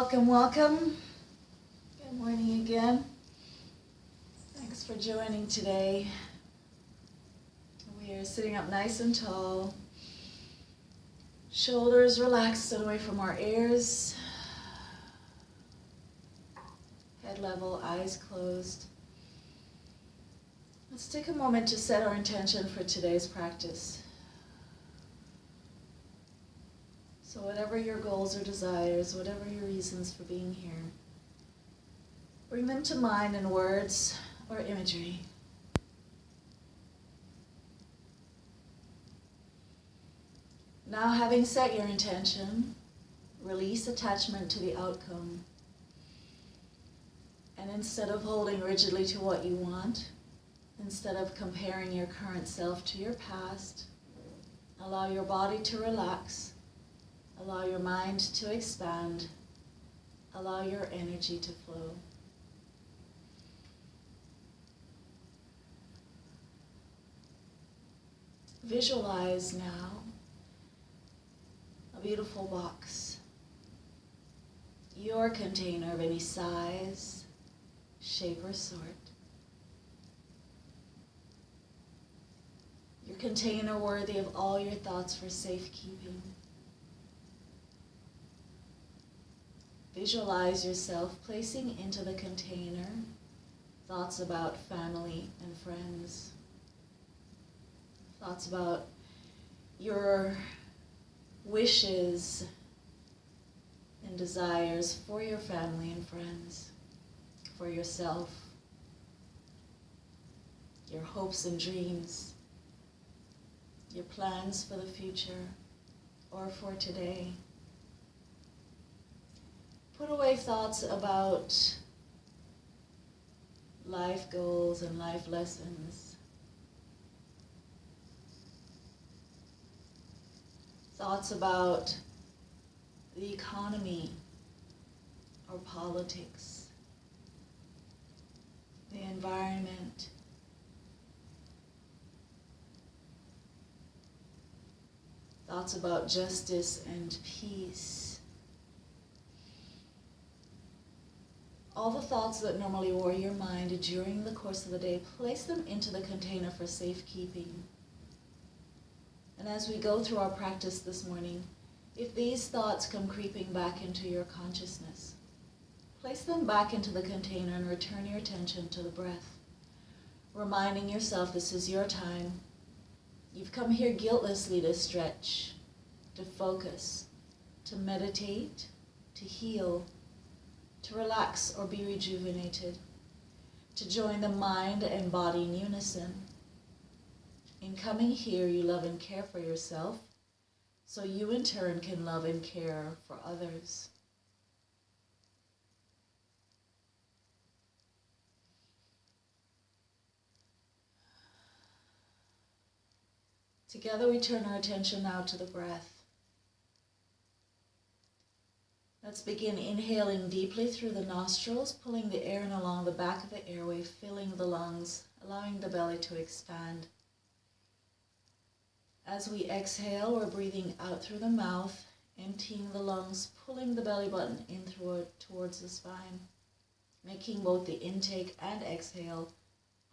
Welcome, welcome. Good morning again. Thanks for joining today. We are sitting up nice and tall. Shoulders relaxed and away from our ears. Head level, eyes closed. Let's take a moment to set our intention for today's practice. So whatever your goals or desires, whatever your reasons for being here, bring them to mind in words or imagery. Now, having set your intention, release attachment to the outcome. And instead of holding rigidly to what you want, instead of comparing your current self to your past, allow your body to relax. Allow your mind to expand. Allow your energy to flow. Visualize now a beautiful box. Your container of any size, shape, or sort. Your container worthy of all your thoughts for safekeeping. Visualize yourself placing into the container thoughts about family and friends. Thoughts about your wishes and desires for your family and friends, for yourself, your hopes and dreams, your plans for the future or for today. Put away thoughts about life goals and life lessons. Thoughts about the economy or politics, the environment, thoughts about justice and peace. All the thoughts that normally worry your mind during the course of the day, place them into the container for safekeeping. And as we go through our practice this morning, if these thoughts come creeping back into your consciousness, place them back into the container and return your attention to the breath, reminding yourself this is your time. You've come here guiltlessly to stretch, to focus, to meditate, to heal, to relax or be rejuvenated, to join the mind and body in unison. In coming here, you love and care for yourself, so you in turn can love and care for others. Together we turn our attention now to the breath. Let's begin inhaling deeply through the nostrils, pulling the air in along the back of the airway, filling the lungs, allowing the belly to expand. As we exhale, we're breathing out through the mouth, emptying the lungs, pulling the belly button in towards the spine, making both the intake and exhale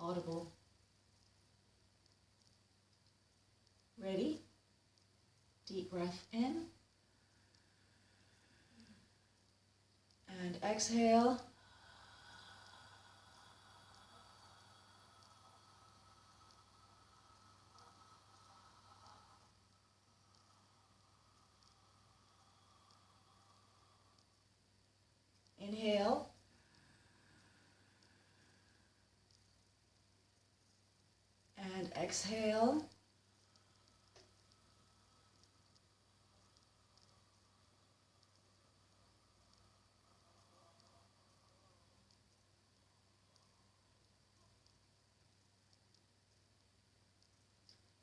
audible. Ready? Deep breath in. And exhale. Inhale. And exhale.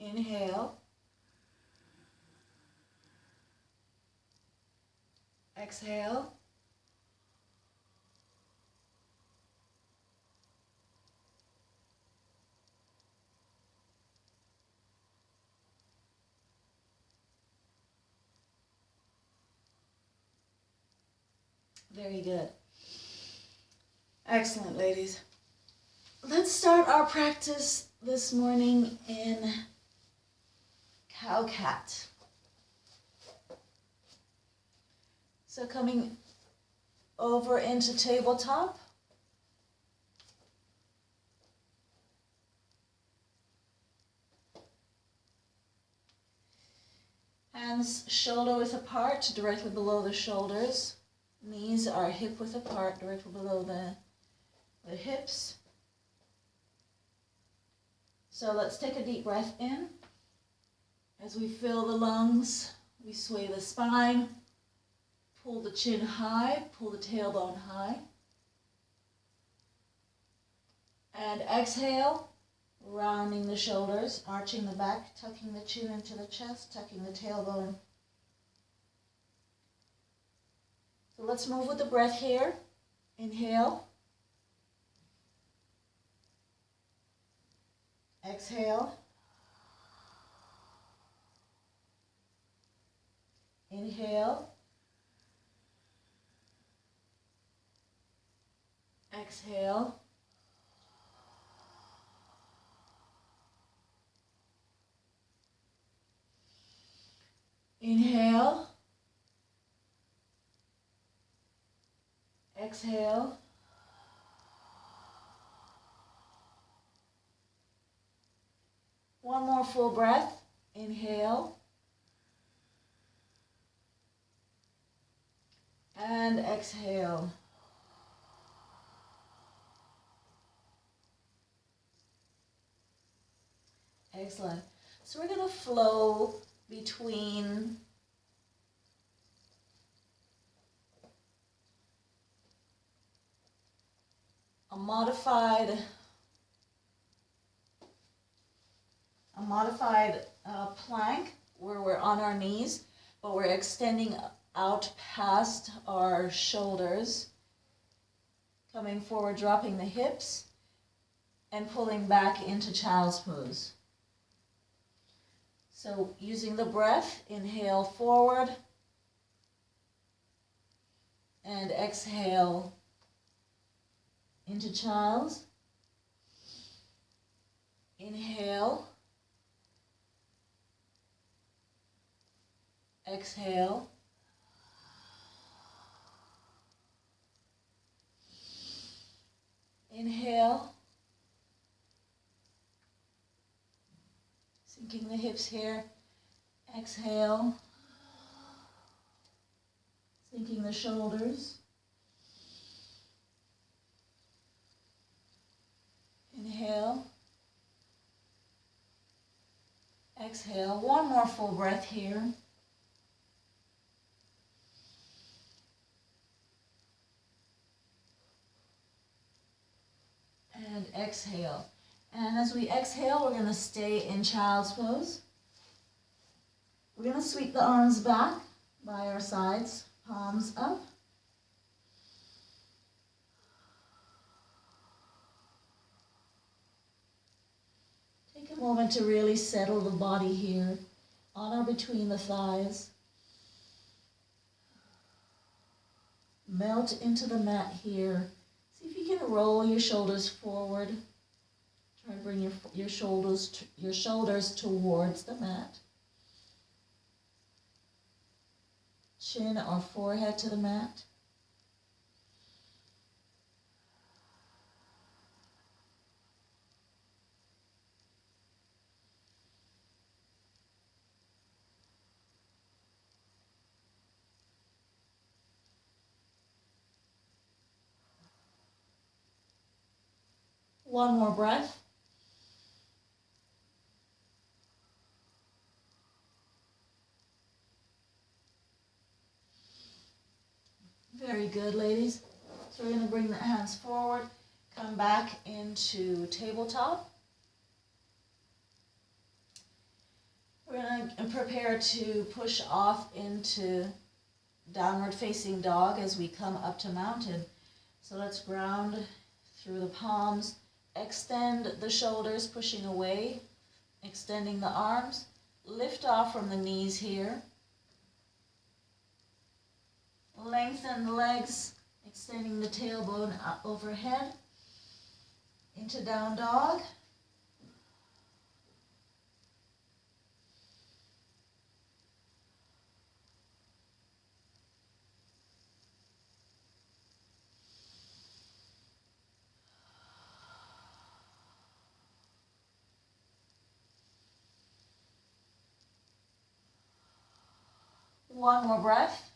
Inhale. Exhale. Very good. Excellent, ladies. Let's start our practice this morning in Cow-Cat. So coming over into tabletop. Hands shoulder width apart, directly below the shoulders. Knees are hip width apart, directly below the hips. So let's take a deep breath in. As we fill the lungs, we sway the spine, pull the chin high, pull the tailbone high. And exhale, rounding the shoulders, arching the back, tucking the chin into the chest, tucking the tailbone. So let's move with the breath here. Inhale. Exhale. Inhale. Exhale. Inhale. Exhale. One more full breath. Inhale. And exhale. Excellent. So we're going to flow between a modified plank where we're on our knees, but we're extending out past our shoulders, coming forward, dropping the hips, and pulling back into child's pose. So using the breath, inhale forward, and exhale into child's. Inhale. Exhale. Inhale. Sinking the hips here. Exhale. Sinking the shoulders. Inhale. Exhale. One more full breath here. And exhale. And as we exhale, we're going to stay in child's pose. We're going to sweep the arms back by our sides, palms up. Take a moment to really settle the body here, on or between the thighs. Melt into the mat here. See if you can roll your shoulders forward. Try to bring your shoulders towards the mat. Chin or forehead to the mat. One more breath. Very good, ladies. So we're going to bring the hands forward, come back into tabletop. We're going to prepare to push off into downward facing dog as we come up to mountain. So let's ground through the palms. Extend the shoulders, pushing away, extending the arms. Lift off from the knees here. Lengthen the legs Extending the tailbone up overhead into down dog. One more breath.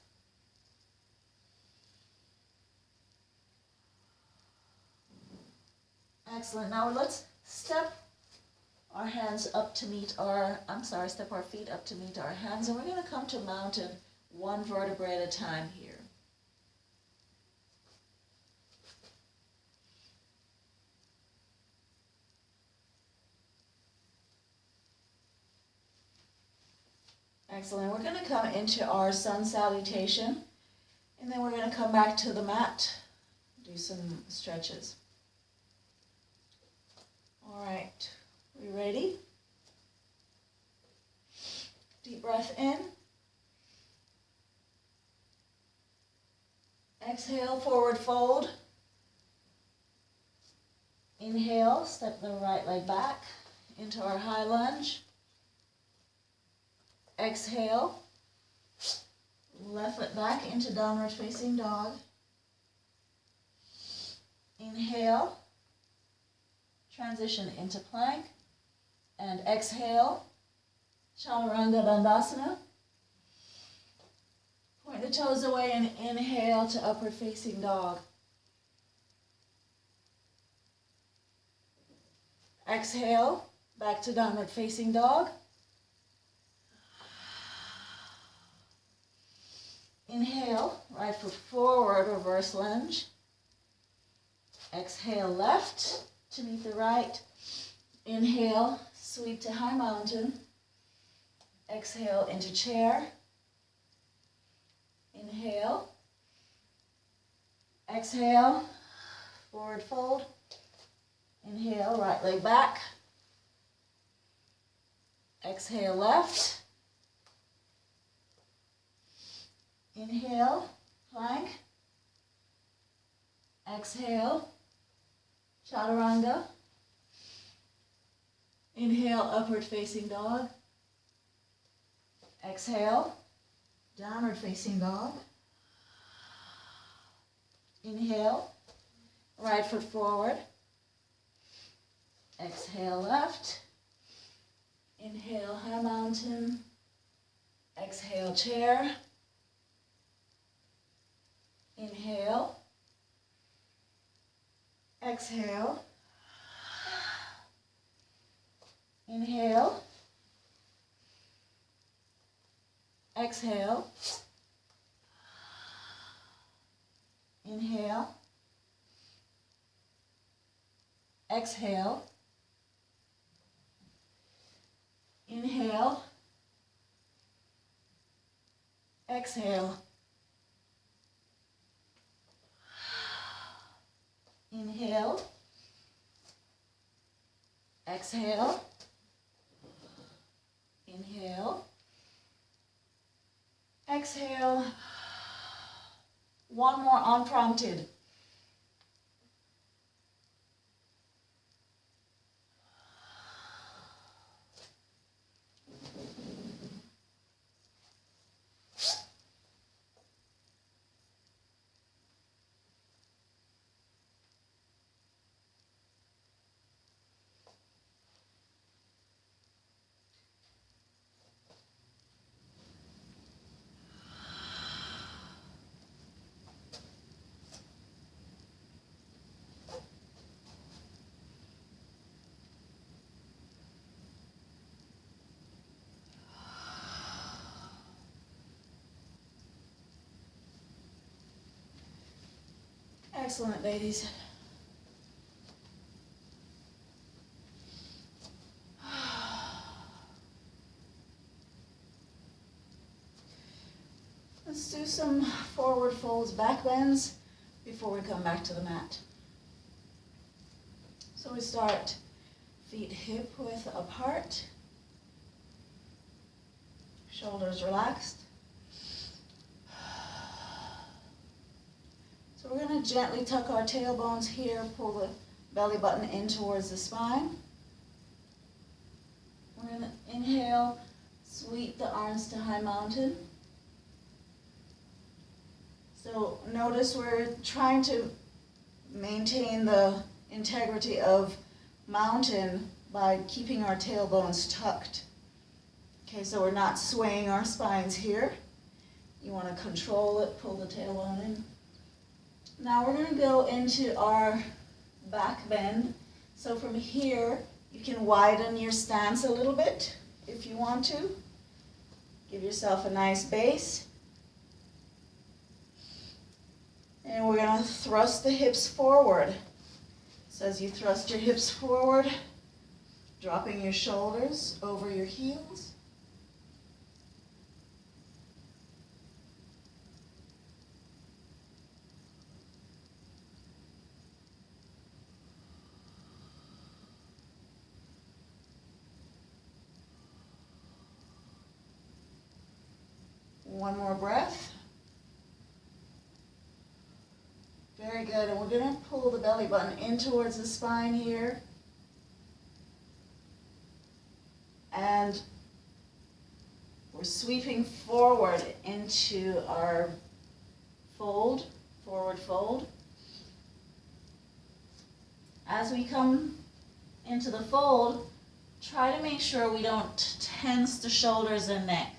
Excellent. Now let's step our hands up to meet our, step our feet up to meet our hands, and we're going to come to mountain one vertebrae at a time here. Excellent. We're going to come into our sun salutation, and then we're going to come back to the mat, do some stretches. All right, we ready? Deep breath in. Exhale, forward fold. Inhale, step the right leg back into our high lunge. Exhale, left foot back into downward facing dog. Inhale, transition into plank, and exhale, Chaturanga Dandasana. Point the toes away and inhale to upward facing dog. Exhale, back to downward facing dog. Inhale, right foot forward, reverse lunge. Exhale, left to meet the right. Inhale, sweep to high mountain. Exhale into chair. Inhale. Exhale, forward fold. Inhale, right leg back. Exhale, left. Inhale, plank. Exhale, Chaturanga. Inhale, upward facing dog. Exhale, downward facing dog. Inhale, right foot forward. Exhale, left. Inhale, high mountain. Exhale, chair. Inhale. Exhale. Inhale. Exhale. Inhale. Exhale. Inhale. Exhale. Inhale. Exhale. Inhale. Exhale. One more unprompted. Excellent, ladies. Let's do some forward folds, back bends before we come back to the mat. So we start feet hip width apart, shoulders relaxed. So we're going to gently tuck our tailbones here, pull the belly button in towards the spine. We're going to inhale, sweep the arms to high mountain. So notice we're trying to maintain the integrity of mountain by keeping our tailbones tucked. Okay, so we're not swaying our spines here. You want to control it, pull the tailbone in. Now we're going to go into our back bend. So from here, you can widen your stance a little bit if you want to. Give yourself a nice base. And we're going to thrust the hips forward. So as you thrust your hips forward, dropping your shoulders over your heels. One more breath. Very good. And we're going to pull the belly button in towards the spine here. And we're sweeping forward into our fold, forward fold. As we come into the fold, try to make sure we don't tense the shoulders and neck.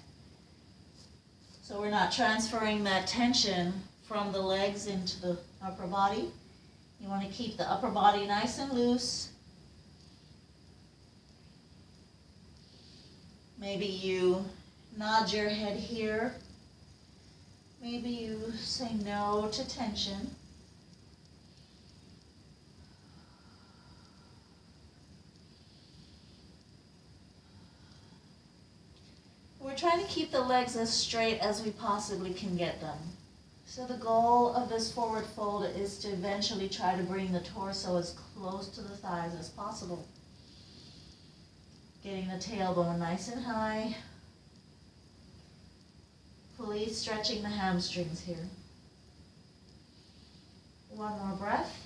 So we're not transferring that tension from the legs into the upper body. You want to keep the upper body nice and loose. Maybe you nod your head here. Maybe you say no to tension. We're trying to keep the legs as straight as we possibly can get them. So the goal of this forward fold is to eventually try to bring the torso as close to the thighs as possible. Getting the tailbone nice and high. Fully stretching the hamstrings here. One more breath.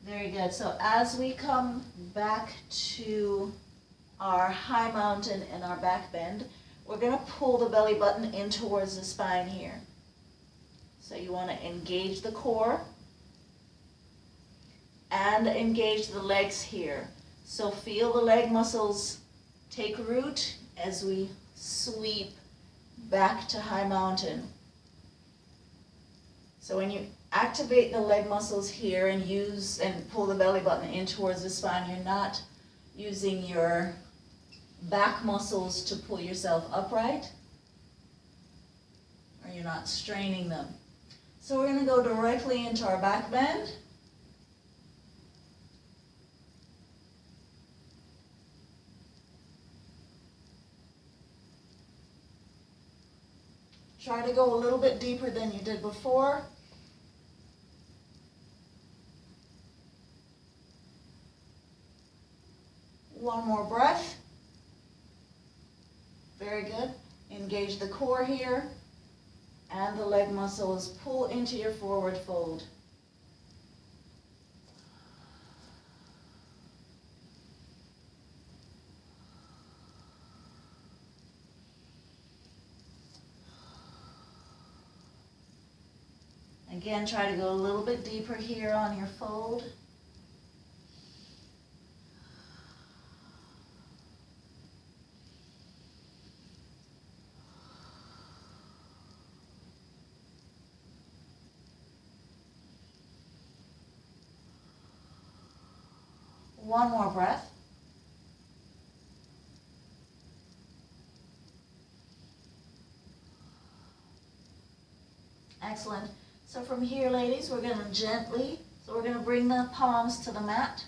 Very good. So as we come back to our high mountain and our back bend, we're going to pull the belly button in towards the spine here. So you want to engage the core and engage the legs here. So feel the leg muscles take root as we sweep back to high mountain. So when you activate the leg muscles here and use and pull the belly button in towards the spine, you're not using your back muscles to pull yourself upright, or you're not straining them. So we're going to go directly into our back bend. Try to go a little bit deeper than you did before. One more breath. Very good. Engage the core here and the leg muscles. Pull into your forward fold. Again, try to go a little bit deeper here on your fold. One more breath. Excellent. So from here, ladies, we're going to bring the palms to the mat.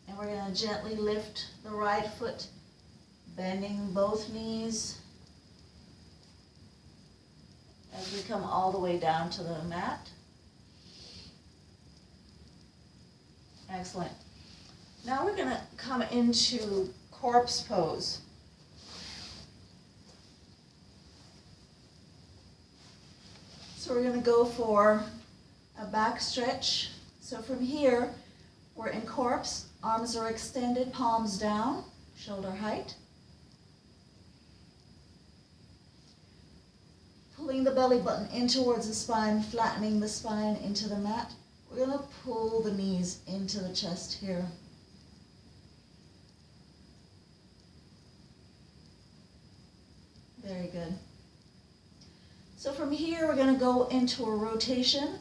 And we're going to gently lift the right foot, bending both knees as we come all the way down to the mat. Excellent. Now we're going to come into corpse pose. So we're going to go for a back stretch. So from here, we're in corpse, arms are extended, palms down, shoulder height. Pulling the belly button in towards the spine, flattening the spine into the mat. We're going to pull the knees into the chest here. Very good. So from here, we're going to go into a rotation.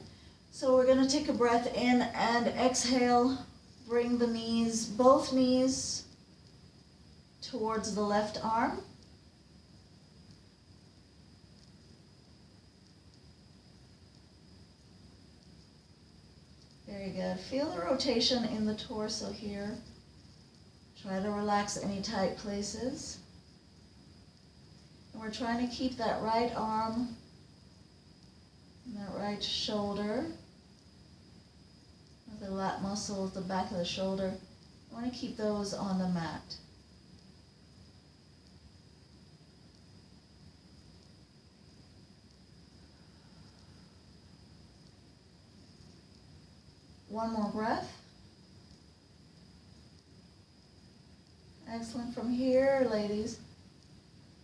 So we're going to take a breath in and exhale. Bring the knees, both knees, towards the left arm. Very good. Feel the rotation in the torso here. Try to relax any tight places. And we're trying to keep that right arm and that right shoulder, the lat muscles, the back of the shoulder. I want to keep those on the mat. One more breath. Excellent. From here, ladies,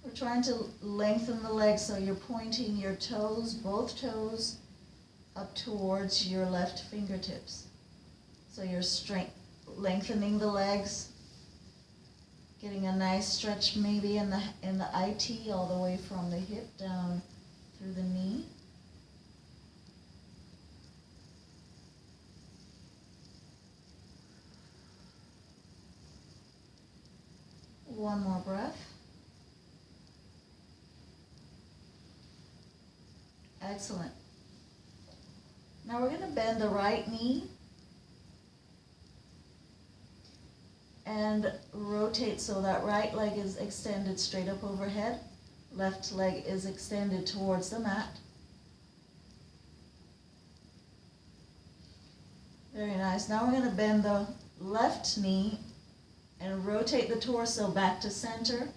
we're trying to lengthen the legs, so you're pointing your toes, both toes, up towards your left fingertips. So you're lengthening the legs, getting a nice stretch maybe in the IT all the way from the hip down through the knee. One more breath. Excellent. Now we're going to bend the right knee and rotate so that right leg is extended straight up overhead. Left leg is extended towards the mat. Very nice. Now we're going to bend the left knee and rotate the torso back to center,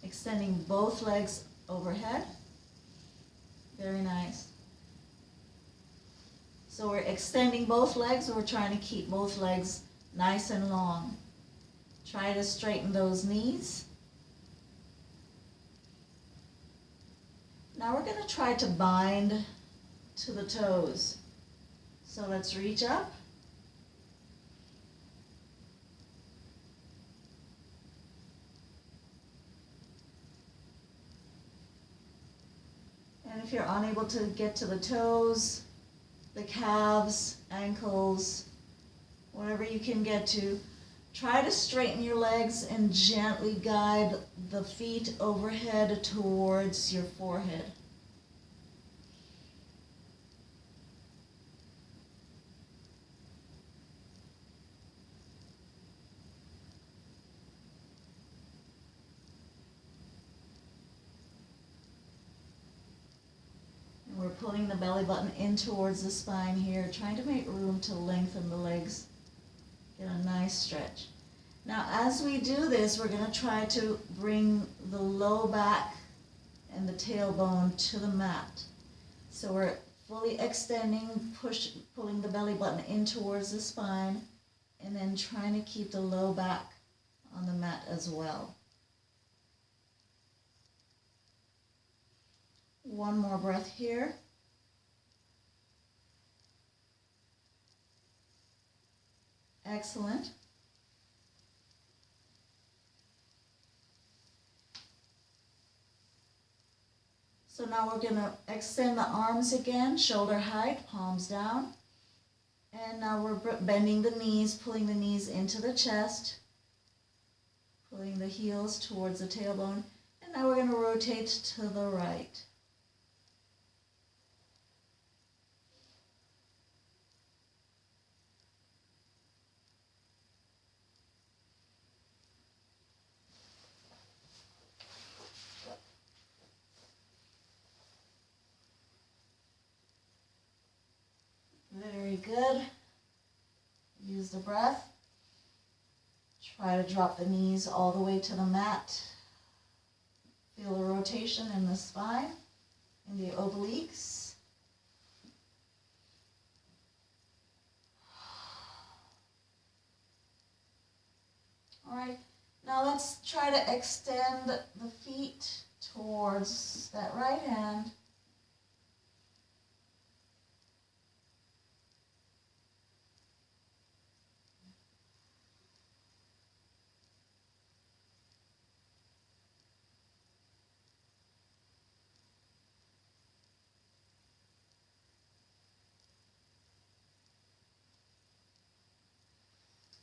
extending both legs overhead. Very nice. So we're extending both legs, we're trying to keep both legs nice and long. Try to straighten those knees. Now we're going to try to bind to the toes. So let's reach up. And if you're unable to get to the toes, the calves, ankles, whatever you can get to, try to straighten your legs and gently guide the feet overhead towards your forehead. We're pulling the belly button in towards the spine here, trying to make room to lengthen the legs. Get a nice stretch. Now as we do this, we're going to try to bring the low back and the tailbone to the mat. So we're fully extending, pulling the belly button in towards the spine, and then trying to keep the low back on the mat as well. One more breath here. Excellent. So now we're going to extend the arms again, shoulder height, palms down. And now we're bending the knees, pulling the knees into the chest, pulling the heels towards the tailbone. And now we're going to rotate to the right. Very good. Use the breath. Try to drop the knees all the way to the mat. Feel the rotation in the spine, in the obliques. All right, now let's try to extend the feet towards that right hand.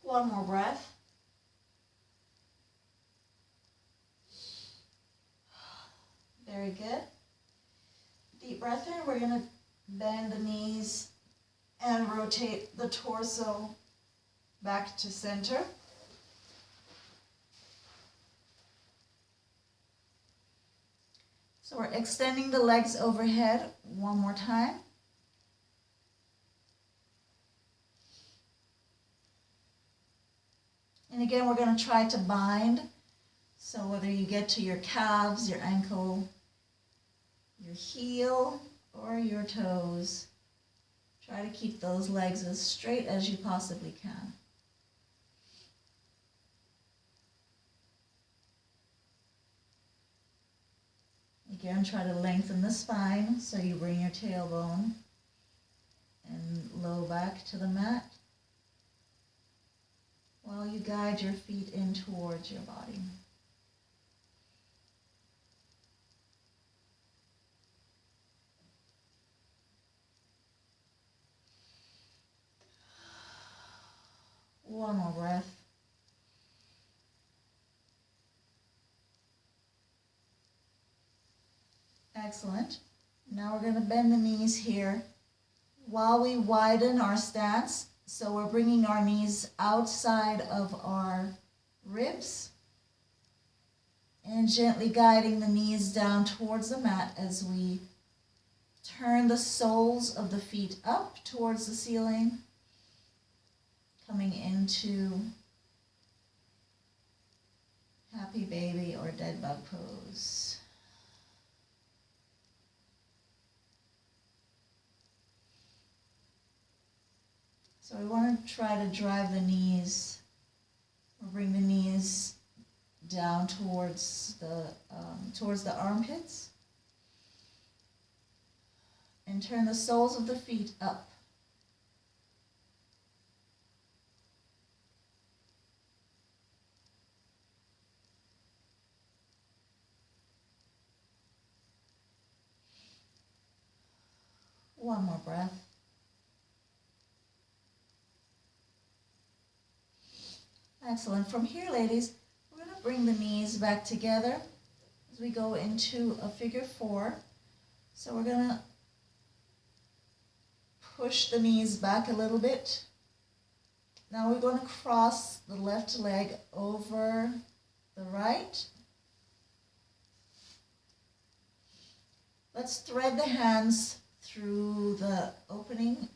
One more breath. Very good. Deep breath in. We're going to bend the knees and rotate the torso back to center. So we're extending the legs overhead one more time. And again, we're going to try to bind. So whether you get to your calves, your ankle, your heel, or your toes, try to keep those legs as straight as you possibly can. Again, try to lengthen the spine so you bring your tailbone and low back to the mat while you guide your feet in towards your body. One more breath. Excellent. Now we're going to bend the knees here while we widen our stance. So we're bringing our knees outside of our ribs and gently guiding the knees down towards the mat as we turn the soles of the feet up towards the ceiling, coming into happy baby or dead bug pose. So we want to try to drive the knees, or bring the knees down towards the armpits, and turn the soles of the feet up. One more breath. Excellent. From here, ladies, we're going to bring the knees back together as we go into a figure four. So we're going to push the knees back a little bit. Now we're going to cross the left leg over the right. Let's thread the hands through the opening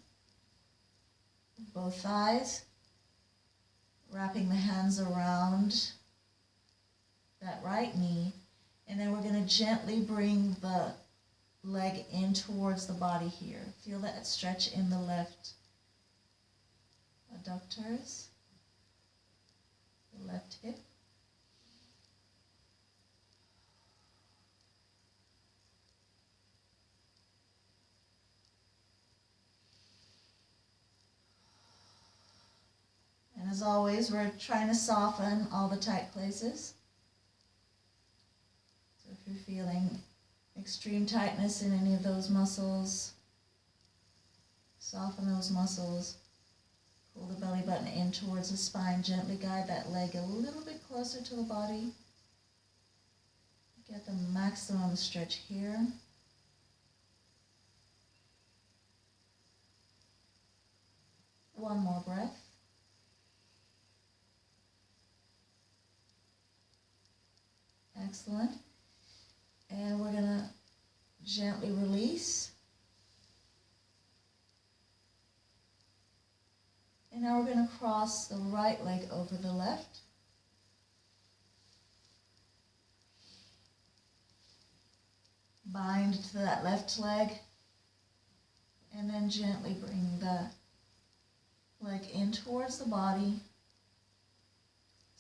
of both thighs, wrapping the hands around that right knee, and then we're going to gently bring the leg in towards the body here. Feel that stretch in the left adductors, the left hip. And as always, we're trying to soften all the tight places. So if you're feeling extreme tightness in any of those muscles, soften those muscles. Pull the belly button in towards the spine. Gently guide that leg a little bit closer to the body. Get the maximum stretch here. One more breath. Excellent. And we're going to gently release. And now we're going to cross the right leg over the left. Bind to that left leg. And then gently bring the leg in towards the body.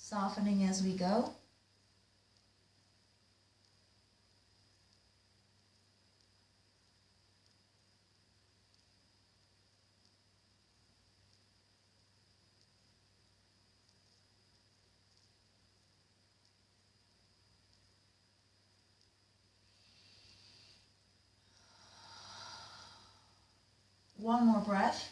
softening as we go. One more breath.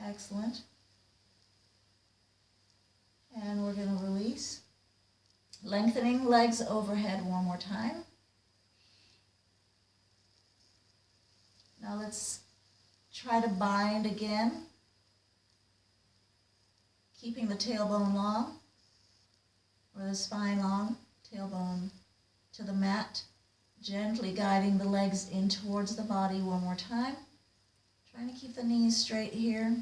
Excellent. And we're going to release. Lengthening legs overhead one more time. Now let's try to bind again, keeping the tailbone long, or the spine long, tailbone to the mat, gently guiding the legs in towards the body one more time. Trying to keep the knees straight here.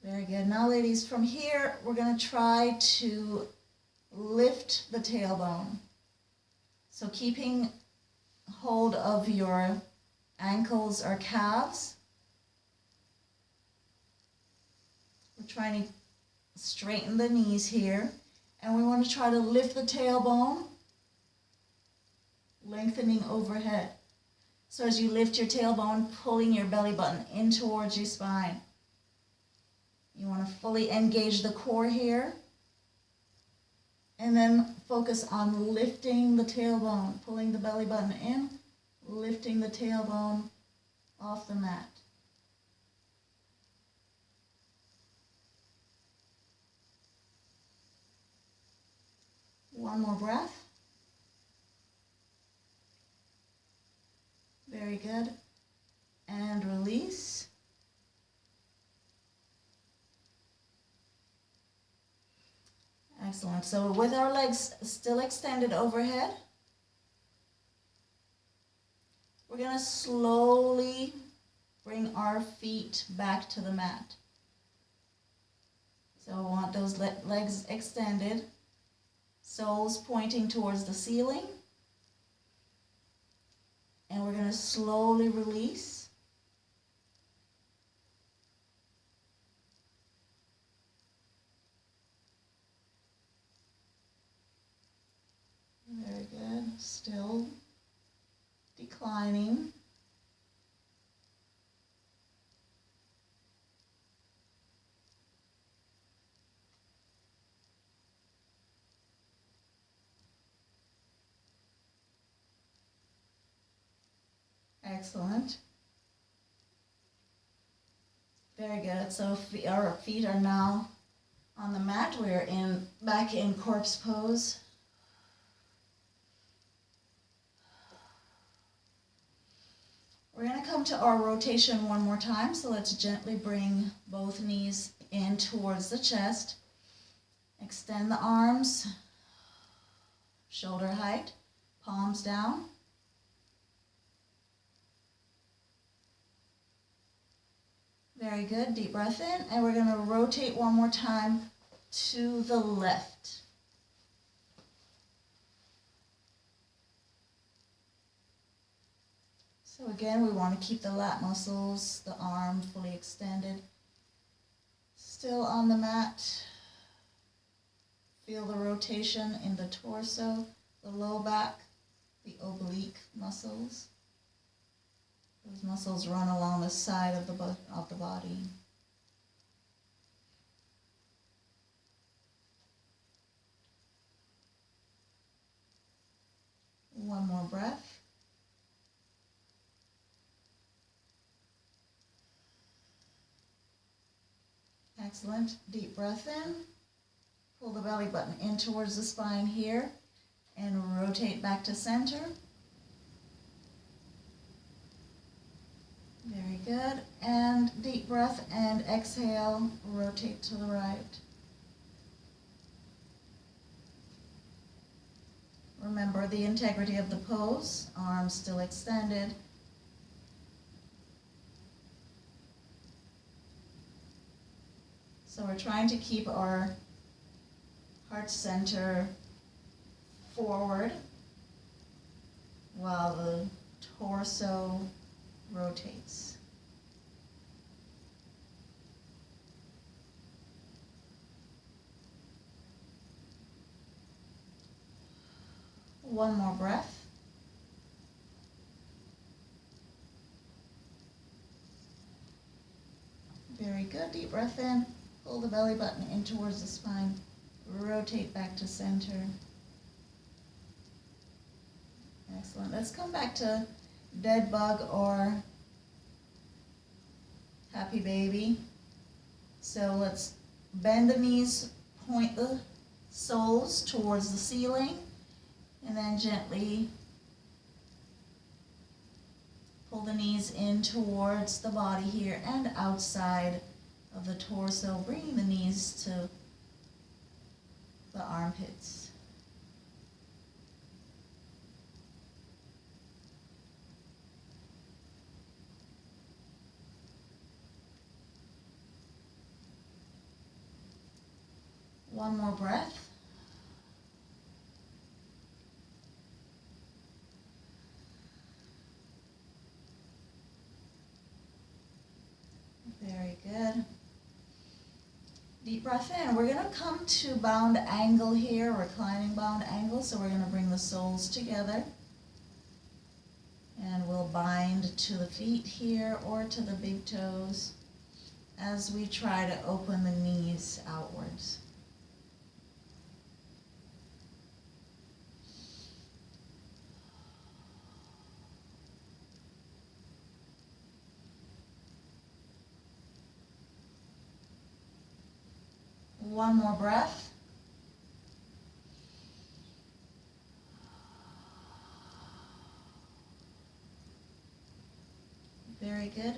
Very good. Now, ladies, from here, we're going to try to lift the tailbone. So keeping hold of your ankles or calves. We're trying to straighten the knees here. And we want to try to lift the tailbone, lengthening overhead. So as you lift your tailbone, pulling your belly button in towards your spine. You want to fully engage the core here. And then focus on lifting the tailbone, pulling the belly button in, lifting the tailbone off the mat. One more breath. Very good. And release. Excellent. So with our legs still extended overhead, we're going to slowly bring our feet back to the mat. So I want those legs extended, soles pointing towards the ceiling. And we're going to slowly release. Very good. Still declining. Excellent. Very good. So our feet are now on the mat. We're back in corpse pose. We're going to come to our rotation one more time. So let's gently bring both knees in towards the chest. Extend the arms, shoulder height, palms down. Very good. Deep breath in. And we're going to rotate one more time to the left. So again, we want to keep the lat muscles, the arm fully extended. Still on the mat. Feel the rotation in the torso, the low back, the oblique muscles. Those muscles run along the side of the body. One more breath. Excellent. Deep breath in. Pull the belly button in towards the spine here and rotate back to center. Very good. And deep breath and exhale, rotate to the right. Remember the integrity of the pose, arms still extended. So we're trying to keep our heart center forward while the torso rotates. One more breath. Very good. Deep breath in. Pull the belly button in towards the spine. Rotate back to center. Excellent. Let's come back to dead bug or happy baby. So let's bend the knees, point the soles towards the ceiling, and then gently pull the knees in towards the body here and outside of the torso, bringing the knees to the armpits. One more breath. Very good. Deep breath in. We're going to come to bound angle here, reclining bound angle. So we're going to bring the soles together. And we'll bind to the feet here or to the big toes as we try to open the knees outwards. One more breath. Very good.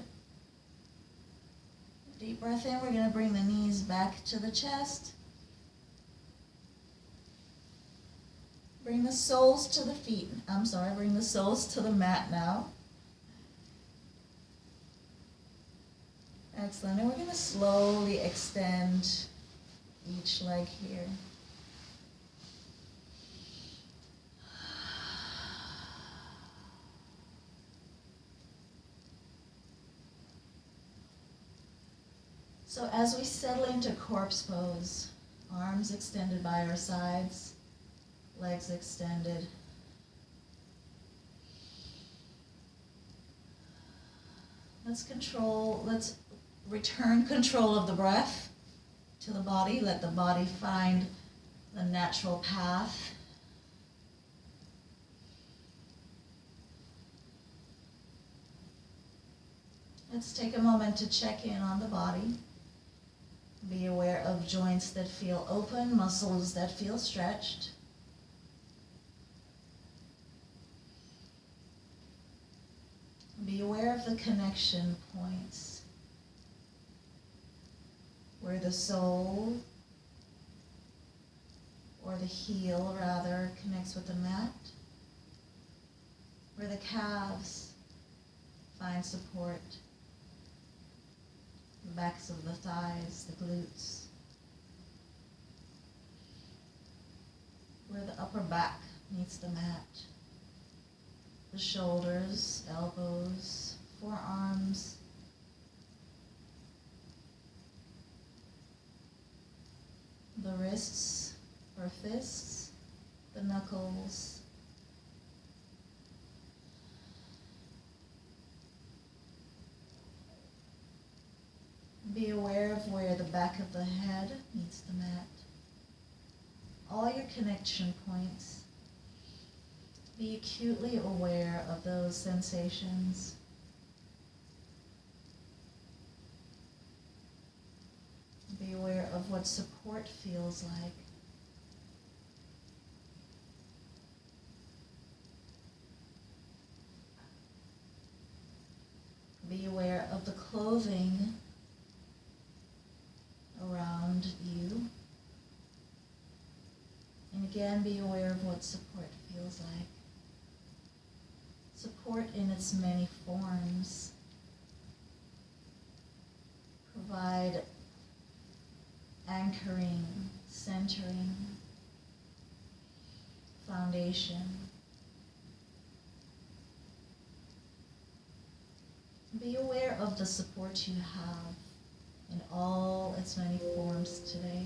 Deep breath in. We're going to bring the knees back to the chest. Bring the soles to the feet. Bring the soles to the mat now. Excellent. And we're going to slowly extend each leg here. So as we settle into corpse pose, arms extended by our sides, legs extended. Let's return control of the breath to the body. Let the body find the natural path. Let's take a moment to check in on the body. Be aware of joints that feel open, muscles that feel stretched. Be aware of the connection points, where the sole, or the heel rather, connects with the mat, where the calves find support, the backs of the thighs, the glutes, where the upper back meets the mat, the shoulders, elbows, forearms, the wrists or fists, the knuckles, be aware of where the back of the head meets the mat. All your connection points. Be acutely aware of those sensations. Be aware of what support feels like. Be aware of the clothing around you. And again, be aware of what support feels like. Support in its many forms. Provide anchoring, centering, foundation. Be aware of the support you have in all its many forms today.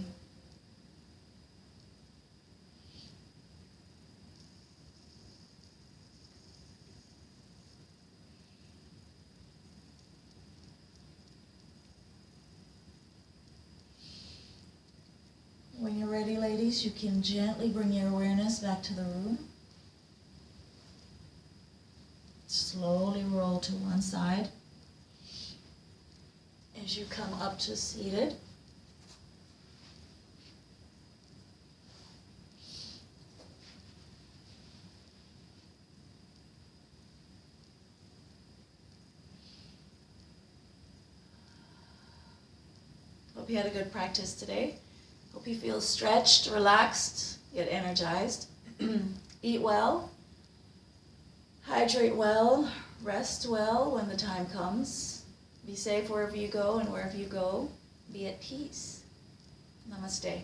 When you're ready, ladies, you can gently bring your awareness back to the room. Slowly roll to one side. As you come up to seated, hope you had a good practice today. Hope you feel stretched, relaxed, yet energized. Eat well, hydrate well, rest well when the time comes. Be safe wherever you go and wherever you go. Be at peace. Namaste.